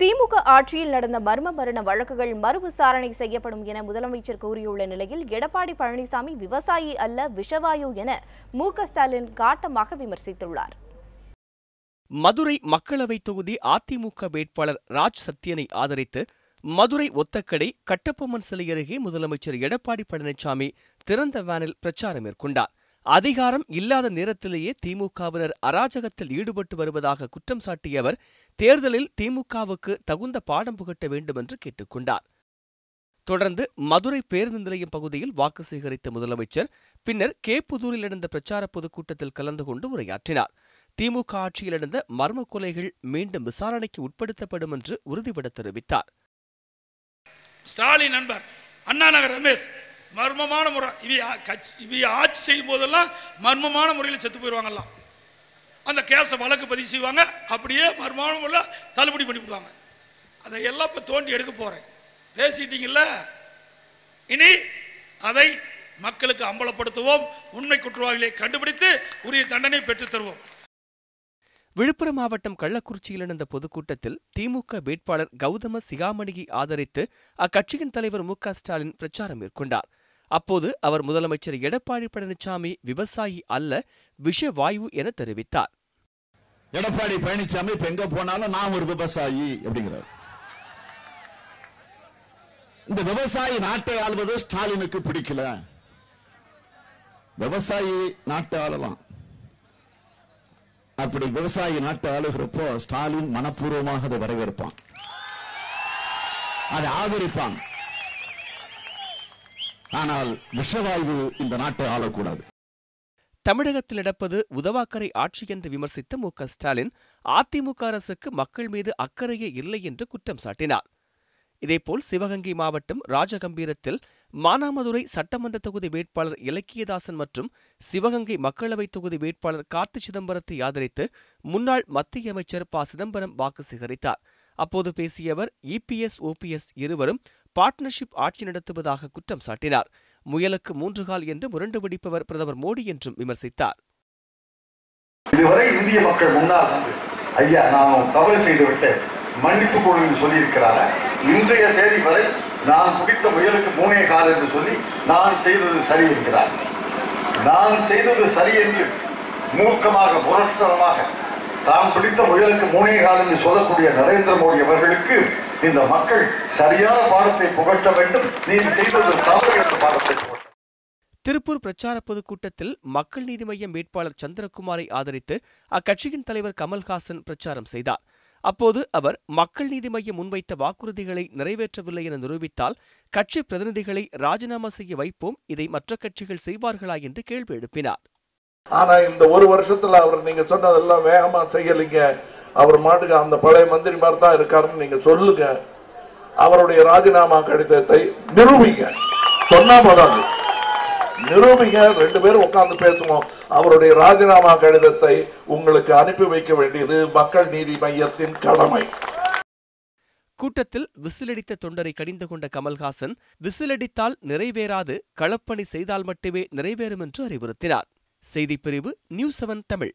திமுக ஆட்சியில் நடந்த மர்ம மரண வழக்குகள் மறுவிசாரணை செய்யப்படும் என முதலமைச்சர் கூறியுள்ள நிலையில் எடப்பாடி பழனிசாமி விவசாயி அல்ல விஷவாயு என மு.க. ஸ்டாலின் காட்டமாக விமர்சித்துள்ளார். மதுரை மக்களவை தொகுதி அதிமுக வேட்பாளர் ராஜ் சத்யனை ஆதரித்து மதுரை ஒத்தக்கடை கட்டபொம்மன் சிலை அருகே முதலமைச்சர் எடப்பாடி பழனிசாமி திறந்த வேனில் பிரச்சாரம் மேற்கொண்டார். அதிகாரம் இல்லாத நேரத்திலேயே திமுகவினர் அராஜகத்தில் ஈடுபட்டு வருவதாக குற்றம் சாட்டிய அவர் தேர்தலில் திமுகவுக்கு தகுந்த பாடம் புகட்ட வேண்டும் என்று கேட்டுக்கொண்டார். தொடர்ந்து மதுரை பேருந்து நிலையம் பகுதியில் வாக்கு சேகரித்த முதலமைச்சர் பின்னர் கேப்புதூரில் நடந்த பிரச்சார பொதுக்கூட்டத்தில் கலந்து கொண்டு உரையாற்றினார். திமுக ஆட்சியில் நடந்த மர்ம கொலைகள் மீண்டும் விசாரணைக்கு உட்படுத்தப்படும் என்று உறுதிபட தெரிவித்தார். ஸ்டாலின் நண்பர் அண்ணா நகர் ரமேஷ் மர்மமான முறை இவ ஆட்சி செய்யும் போதெல்லாம் மர்மமான முறையில் செத்து போயிடுவாங்கலாம். அந்த கேஸை வழக்கு பதிவு செய்வாங்க, அப்படியே மர்மமான முறையில் தள்ளுபடி பண்ணிவிடுவாங்க. அதை எல்லாம் இப்போ தோண்டி எடுக்க போகிறேன். பேசிட்டீங்கல்ல, இனி அதை மக்களுக்கு அம்பலப்படுத்துவோம், உண்மை குற்றவாளிகளை கண்டுபிடித்து உரிய தண்டனை பெற்றுத் தருவோம். விழுப்புரம் மாவட்டம் கள்ளக்குறிச்சியில் நடந்த பொதுக்கூட்டத்தில் திமுக வேட்பாளர் கௌதம சிகாமணியை ஆதரித்து அக்கட்சியின் தலைவர் மு.க. ஸ்டாலின் பிரச்சாரம் மேற்கொண்டார். அப்போது அவர் முதலமைச்சர் எடப்பாடி பழனிசாமி விவசாயி அல்ல விஷவாயு என தெரிவித்தார். எடப்பாடி பழனிசாமி இப்ப எங்க போனாலும் நான் ஒரு விவசாயி அப்படிங்கிறார். இந்த விவசாயி நாட்டை ஆள்வது ஸ்டாலினுக்கு பிடிக்கல. விவசாயி நாட்டை ஆளலாம். அப்படி விவசாயி நாட்டை ஆளுகிறப்போ ஸ்டாலின் மனப்பூர்வமாக அதை வரவேற்பான், அதை ஆதரிப்பான். ஆனால் விஷவாயு இந்த நாட்டை ஆளக்கூடாது. தமிழகத்தில் நடப்பது உதவாக்கரை ஆட்சி என்று விமர்சித்த மு.க. ஸ்டாலின் அதிமுக அரசுக்கு மக்கள் மீது அக்கறையே இல்லை என்று குற்றம் சாட்டினார். இதேபோல் சிவகங்கை மாவட்டம் ராஜகம்பீரத்தில் மானாமதுரை சட்டமன்ற தொகுதி வேட்பாளர் இலக்கியதாசன் மற்றும் சிவகங்கை மக்களவை தொகுதி வேட்பாளர் கார்த்தி சிதம்பரத்தை ஆதரித்து முன்னாள் மத்திய அமைச்சர் ப. சிதம்பரம் வாக்கு சேகரித்தார். அப்போது பேசிய அவர் இபிஎஸ் ஓபிஎஸ் இருவரும் பார்ட்னர்ஷிப் ஆட்சி நடத்துவதாக குற்றம் சாட்டினார். முயலுக்கு 3 கால் என்று முரண்டு பிடிப்பவர் பிரதமர் மோடி என்றும் விமர்சித்தார். இதுவரை இந்திய மக்கள் முன்னால் வந்து ஐயா நான் தவறு செய்துவிட்டேன் மன்னித்துக் கொள்ளுங்கள் சொல்லியிருக்கிறார். இன்றைய தேதி வரை நான் பிடித்த முயலுக்கு 3 கால் என்று சொல்லி நான் செய்தது சரி என்கிறார். நான் செய்தது சரி என்று மூர்க்கமாக புரட்சரமாக தாம் பிடித்த முயலுக்கு 3 கால் என்று சொல்லக்கூடிய நரேந்திர மோடி அவர்களுக்கு இந்த மக்கள் சரியான பாடத்தை புகட்ட வேண்டும். நீ செய்தது தவறு என்ற பாடத்தை புகட்ட. திருப்பூர் பிரச்சார பொதுக்கூட்டத்தில் மக்கள் நீதி மய்யம் வேட்பாளர் சந்திரகுமாரை ஆதரித்து அக்கட்சியின் தலைவர் கமல்ஹாசன் பிரச்சாரம் செய்தார். அப்போது அவர் மக்கள் நீதி மய்யம் முன்வைத்த வாக்குறுதிகளை நிறைவேற்றவில்லை என நிரூபித்தால் கட்சி பிரதிநிதிகளை ராஜினாமா செய்ய வைப்போம், இதை மற்ற கட்சிகள் செய்வார்களா என்று கேள்வி எழுப்பினார். ஆனா இந்த 1 வருஷத்துல அவர் நீங்க சொன்னதெல்லாம் வேகமா செய்யலீங்க. அவர் மாட்டுக்கு அந்த பழைய மந்திரி மாதிரி தான் இருக்காருன்னு நீங்க சொல்லுங்க. அவருடைய ராஜினாமா கடிதத்தை நிரூபிங்க. சொன்னா போதாது, நிரூபிங்க. 2 பேரும் உட்கார்ந்து பேசுவோம். அவருடைய ராஜினாமா கடிதத்தை உங்களுக்கு அனுப்பி வைக்க வேண்டியது மக்கள் நீதி மய்யத்தின் கடமை. கூட்டத்தில் விசிலடித்த தொண்டரை கடிந்து கொண்ட கமல்ஹாசன் விசிலடித்தால் நிறைவேறாது, களப்பணி செய்தால் மட்டுமே நிறைவேறும் என்று அறிவுறுத்தினார். செய்திப்பிரிவு நியூஸ் 7 தமிழ்.